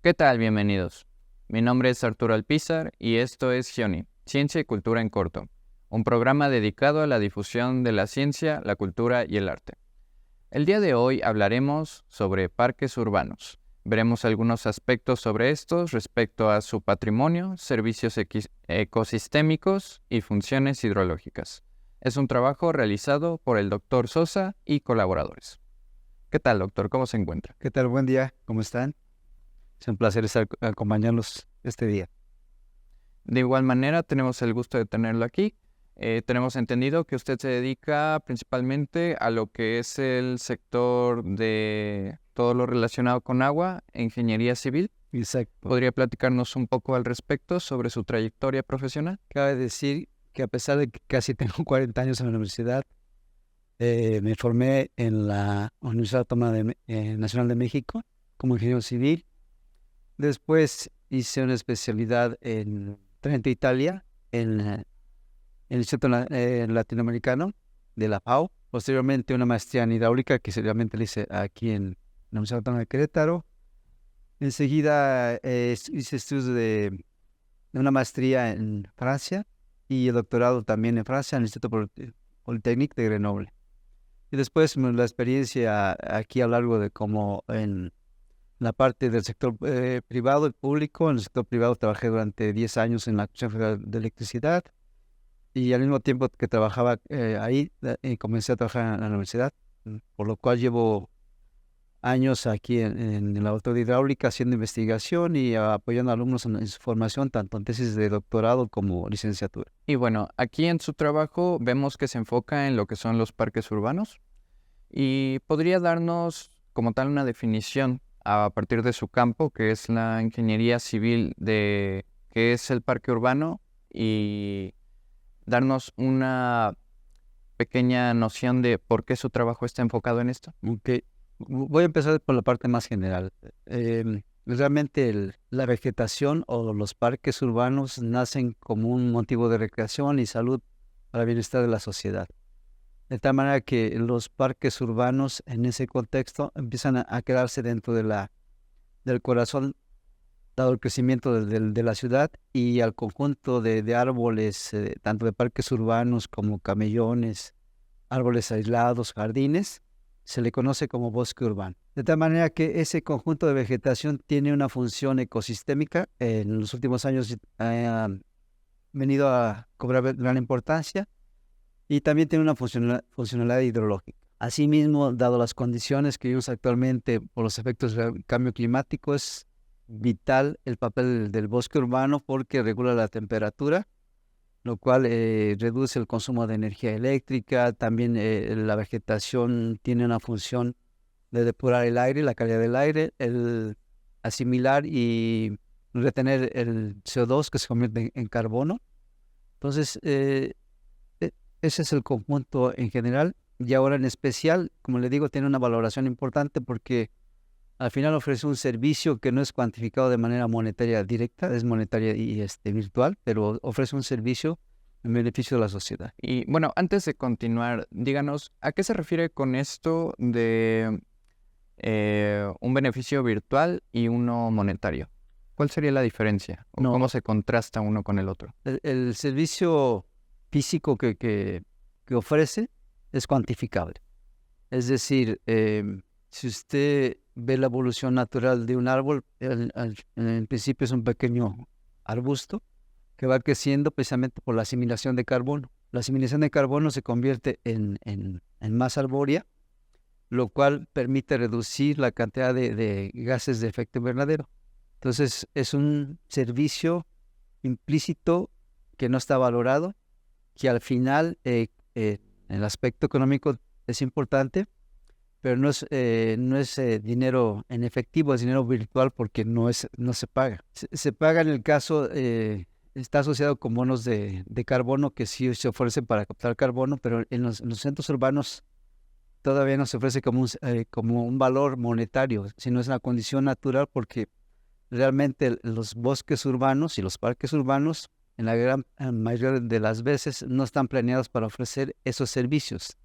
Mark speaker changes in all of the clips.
Speaker 1: ¿Qué tal? Bienvenidos. Mi nombre es Arturo Alpizar y esto es GIONI, Ciencia y Cultura en Corto, un programa dedicado a la difusión de la ciencia, la cultura y el arte. El día de hoy hablaremos sobre parques urbanos. Veremos algunos aspectos sobre estos respecto a su patrimonio, servicios ecosistémicos y funciones hidrológicas. Es un trabajo realizado por el Dr. Sosa y colaboradores. ¿Qué tal, doctor? ¿Cómo se encuentra?
Speaker 2: ¿Qué tal? Buen día, ¿cómo están? Es un placer acompañarlos este día.
Speaker 1: De igual manera, tenemos el gusto de tenerlo aquí. Tenemos entendido que usted se dedica principalmente a lo que es el sector de todo lo relacionado con agua, ingeniería civil.
Speaker 2: Exacto.
Speaker 1: ¿Podría platicarnos un poco al respecto sobre su trayectoria profesional?
Speaker 2: Cabe decir que a pesar de que casi tengo 40 años en la universidad, me formé en la Universidad Autónoma Nacional de México como ingeniero civil. Después hice una especialidad en Trento, Italia, en el Instituto Latinoamericano de la FAO. Posteriormente una maestría en hidráulica que seriamente la hice aquí en la Universidad Autónoma de Querétaro. Enseguida hice estudios de una maestría en Francia y el doctorado también en Francia en el Instituto Politécnico de Grenoble. Y después la experiencia aquí a lo largo de como en la parte del sector privado y público. En el sector privado trabajé durante 10 años en la Comisión Federal de Electricidad y al mismo tiempo que trabajaba ahí, comencé a trabajar en la universidad, por lo cual llevo años aquí en la auto de hidráulica haciendo investigación y apoyando a alumnos en su formación, tanto en tesis de doctorado como licenciatura.
Speaker 1: Y bueno, aquí en su trabajo vemos que se enfoca en lo que son los parques urbanos y podría darnos como tal una definición a partir de su campo, que es la ingeniería civil de qué es el parque urbano y darnos una pequeña noción de por qué su trabajo está enfocado en esto.
Speaker 2: Okay. Voy a empezar por la parte más general. Realmente la vegetación o los parques urbanos nacen como un motivo de recreación y salud para el bienestar de la sociedad. De tal manera que los parques urbanos en ese contexto empiezan a quedarse dentro del corazón, dado el crecimiento de la ciudad y al conjunto de árboles, tanto de parques urbanos como camellones, árboles aislados, jardines, se le conoce como bosque urbano. De tal manera que ese conjunto de vegetación tiene una función ecosistémica. En los últimos años ha venido a cobrar gran importancia y también tiene una funcionalidad hidrológica. Asimismo, dado las condiciones que vivimos actualmente por los efectos del cambio climático, es vital el papel del bosque urbano porque regula la temperatura, lo cual reduce el consumo de energía eléctrica. También la vegetación tiene una función de depurar el aire, la calidad del aire, el asimilar y retener el CO2 que se convierte en carbono. Entonces, ese es el conjunto en general. Y ahora en especial, como le digo, tiene una valoración importante porque al final ofrece un servicio que no es cuantificado de manera monetaria directa, es monetaria y virtual, pero ofrece un servicio en beneficio de la sociedad.
Speaker 1: Y bueno, antes de continuar, díganos, ¿a qué se refiere con esto de un beneficio virtual y uno monetario? ¿Cuál sería la diferencia? ¿O cómo se contrasta uno con el otro?
Speaker 2: El servicio físico que ofrece es cuantificable. Es decir, si usted ve la evolución natural de un árbol, en principio es un pequeño arbusto que va creciendo precisamente por la asimilación de carbono. La asimilación de carbono se convierte en masa arbórea, lo cual permite reducir la cantidad de gases de efecto invernadero. Entonces, es un servicio implícito que no está valorado, que al final, en el aspecto económico es importante, pero no es dinero en efectivo, es dinero virtual porque no se paga. Se paga en el caso, está asociado con bonos de carbono que sí se ofrecen para captar carbono, pero en los centros urbanos todavía no se ofrece como un valor monetario, sino es una condición natural porque realmente los bosques urbanos y los parques urbanos en la gran mayoría de las veces no están planeados para ofrecer esos servicios.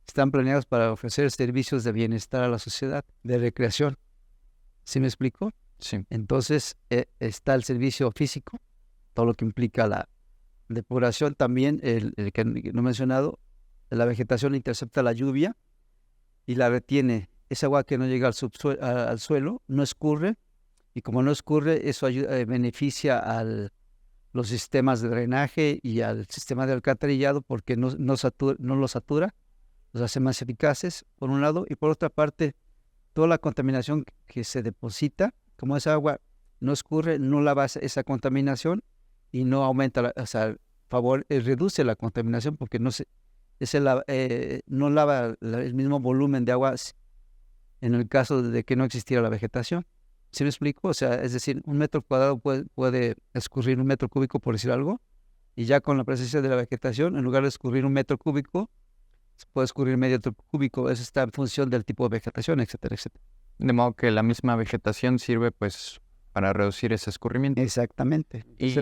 Speaker 2: Están planeados para ofrecer servicios de bienestar a la sociedad, de recreación. ¿Sí me explico?
Speaker 1: Sí.
Speaker 2: Entonces está el servicio físico, todo lo que implica la depuración, también el que no he mencionado, la vegetación intercepta la lluvia y la retiene. Esa agua que no llega al suelo no escurre, y como no escurre, eso beneficia a los sistemas de drenaje y al sistema de alcantarillado porque no lo satura, los hace más eficaces, por un lado, y por otra parte, toda la contaminación que se deposita, como esa agua no escurre, no lava esa contaminación y no aumenta, reduce la contaminación porque no lava el mismo volumen de agua en el caso de que no existiera la vegetación. ¿Sí me explico? O sea, es decir, un metro cuadrado puede escurrir un metro cúbico, por decir algo, y ya con la presencia de la vegetación, en lugar de escurrir un metro cúbico, se puede escurrir medio metro cúbico. Eso está en función del tipo de vegetación, etcétera, etcétera.
Speaker 1: De modo que la misma vegetación sirve pues para reducir ese escurrimiento.
Speaker 2: Exactamente.
Speaker 1: Y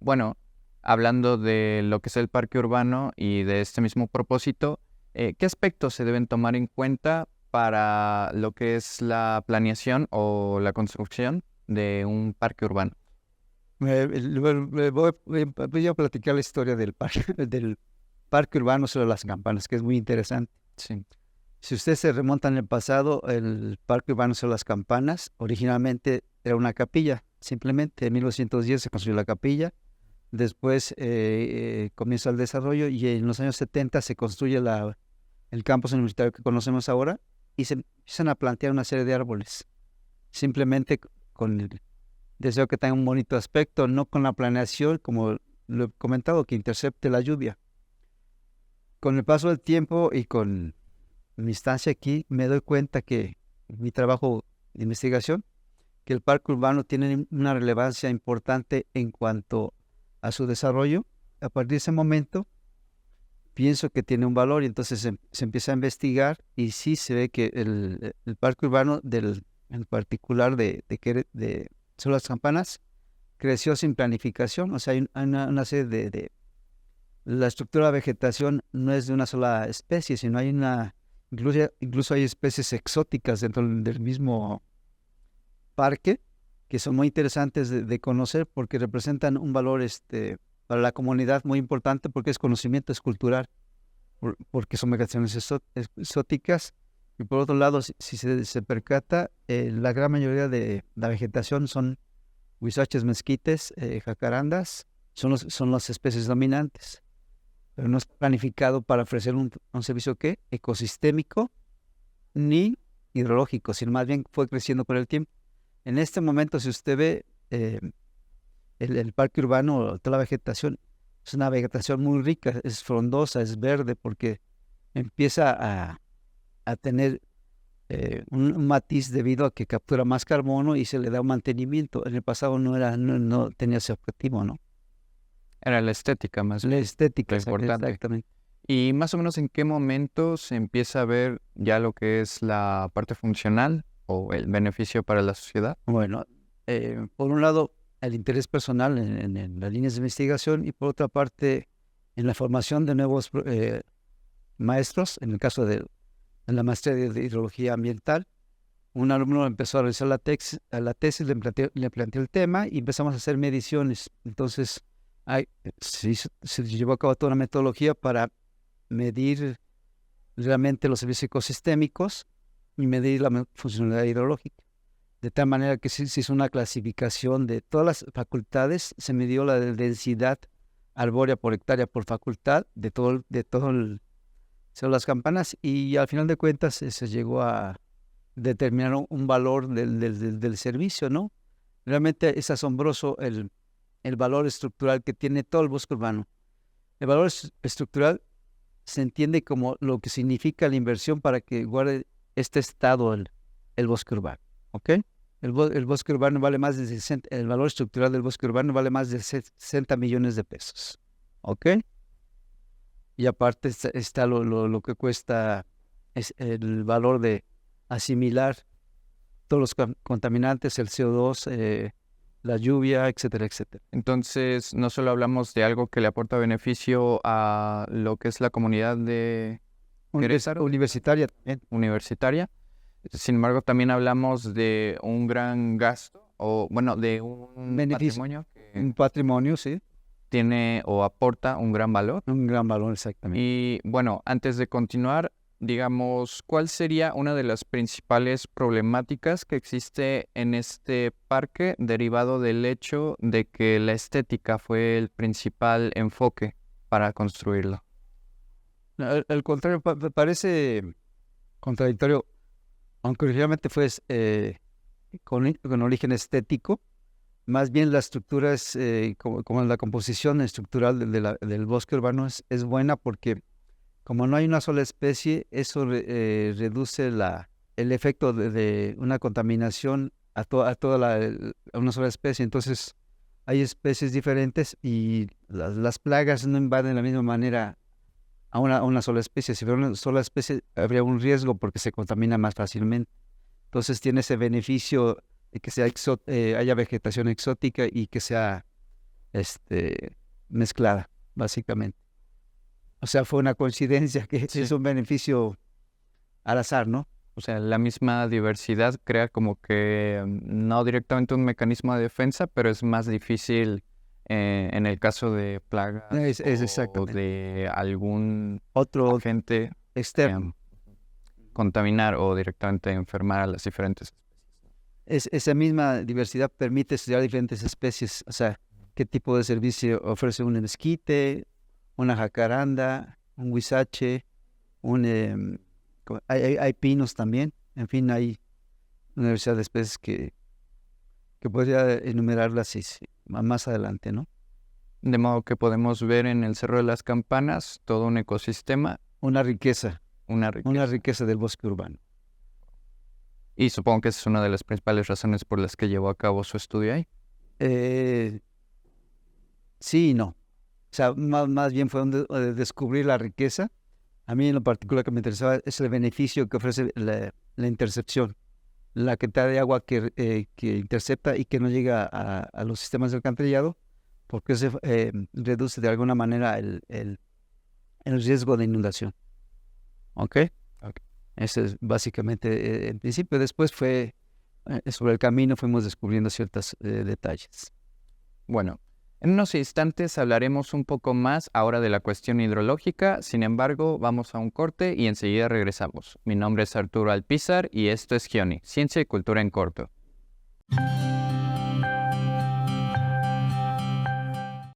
Speaker 1: bueno, hablando de lo que es el parque urbano y de este mismo propósito, ¿qué aspectos se deben tomar en cuenta para lo que es la planeación o la construcción de un parque urbano?
Speaker 2: Voy a platicar la historia del parque urbano sobre las campanas, que es muy interesante.
Speaker 1: Sí.
Speaker 2: Si ustedes se remontan en el pasado, el parque urbano sobre las campanas originalmente era una capilla. Simplemente en 1910 se construyó la capilla. Después comienza el desarrollo y en los años 70 se construye el campus universitario que conocemos ahora y se empiezan a plantear una serie de árboles. Simplemente con el deseo que tenga un bonito aspecto, no con la planeación, como lo he comentado, que intercepte la lluvia. Con el paso del tiempo y con mi instancia aquí, me doy cuenta que mi trabajo de investigación, que el parque urbano tiene una relevancia importante en cuanto a su desarrollo. A partir de ese momento, pienso que tiene un valor y entonces se empieza a investigar y sí se ve que el parque urbano, en particular de sobre las campanas, creció sin planificación. O sea, hay una serie la estructura de la vegetación no es de una sola especie, sino hay incluso hay especies exóticas dentro del mismo parque que son muy interesantes de conocer porque representan un valor para la comunidad muy importante porque es conocimiento, es cultural, porque son vegetaciones exóticas. Y por otro lado, si se percata, la gran mayoría de la vegetación son huizaches, mezquites, jacarandas, son las especies dominantes. Pero no es planificado para ofrecer un servicio ecosistémico ni hidrológico, sino más bien fue creciendo con el tiempo. En este momento, si usted ve el parque urbano, toda la vegetación, es una vegetación muy rica, es frondosa, es verde, porque empieza a tener un matiz debido a que captura más carbono y se le da un mantenimiento. En el pasado no tenía ese objetivo, ¿no?
Speaker 1: Era la estética más
Speaker 2: La estética,
Speaker 1: importante.
Speaker 2: exactamente.
Speaker 1: ¿Y más o menos en qué momento se empieza a ver ya lo que es la parte funcional o el beneficio para la sociedad?
Speaker 2: Bueno, por un lado, el interés personal en las líneas de investigación y por otra parte, en la formación de nuevos maestros, en el caso de la maestría de hidrología ambiental. Un alumno empezó a realizar la tesis, le planteé el tema y empezamos a hacer mediciones. Entonces, se llevó a cabo toda una metodología para medir realmente los servicios ecosistémicos y medir la funcionalidad hidrológica. De tal manera que se hizo una clasificación de todas las facultades, se midió la densidad arbórea por hectárea por facultad de todo sobre las campanas y al final de cuentas se llegó a determinar un valor del servicio, ¿no? Realmente es asombroso el valor estructural que tiene todo el bosque urbano. El valor estructural se entiende como lo que significa la inversión para que guarde este estado el bosque urbano, ¿ok? El bosque urbano vale más de el valor estructural del bosque urbano vale más de 60 millones de pesos, ¿ok? Y aparte está lo que cuesta es el valor de asimilar todos los contaminantes, el CO2, la lluvia, etcétera, etcétera.
Speaker 1: Entonces, no solo hablamos de algo que le aporta beneficio a lo que es la comunidad de Querétaro,
Speaker 2: universitaria también.
Speaker 1: Universitaria, sin embargo, también hablamos de un gran gasto o bueno, de un
Speaker 2: Beneficio.
Speaker 1: patrimonio que
Speaker 2: Un patrimonio, sí,
Speaker 1: tiene o aporta un gran valor.
Speaker 2: un gran valor, exactamente.
Speaker 1: Y bueno, antes de continuar, digamos, ¿cuál sería una de las principales problemáticas que existe en este parque derivado del hecho de que la estética fue el principal enfoque para construirlo?
Speaker 2: Al contrario, me parece contradictorio, aunque originalmente fue con origen estético, más bien la estructura es, como la composición estructural del bosque urbano es buena porque como no hay una sola especie, eso reduce el efecto de una contaminación a una sola especie. Entonces, hay especies diferentes y las plagas no invaden de la misma manera a una sola especie. Si fuera una sola especie, habría un riesgo porque se contamina más fácilmente. Entonces, tiene ese beneficio de que haya vegetación exótica y que sea mezclada, básicamente. O sea, fue una coincidencia que
Speaker 1: Sí.
Speaker 2: es un beneficio al azar, ¿no?
Speaker 1: O sea, la misma diversidad crea como que no directamente un mecanismo de defensa, pero es más difícil en el caso de plagas
Speaker 2: Es
Speaker 1: o
Speaker 2: exactamente.
Speaker 1: de algún
Speaker 2: Otro
Speaker 1: agente
Speaker 2: externo.
Speaker 1: contaminar o directamente enfermar a las diferentes especies.
Speaker 2: Esa misma diversidad permite estudiar diferentes especies. O sea, qué tipo de servicio ofrece un mezquite, una jacaranda, un huizache, hay pinos también. En fin, hay una diversidad de especies que podría enumerarlas más adelante, ¿no?
Speaker 1: De modo que podemos ver en el Cerro de las Campanas todo un ecosistema,
Speaker 2: Una riqueza
Speaker 1: una riqueza.
Speaker 2: del bosque urbano.
Speaker 1: Y supongo que esa es una de las principales razones por las que llevó a cabo su estudio ahí.
Speaker 2: Eh, sí y no. O sea, más bien fue descubrir la riqueza. A mí en lo particular que me interesaba es el beneficio que ofrece la intercepción, la cantidad de agua que intercepta y que no llega a los sistemas de alcantarillado, porque se reduce de alguna manera el riesgo de inundación. ¿Ok? Ese es básicamente el principio. Después fue, sobre el camino fuimos descubriendo ciertos detalles.
Speaker 1: Bueno, en unos instantes hablaremos un poco más ahora de la cuestión hidrológica, sin embargo, vamos a un corte y enseguida regresamos. Mi nombre es Arturo Alpizar y esto es Gioni, Ciencia y Cultura en Corto.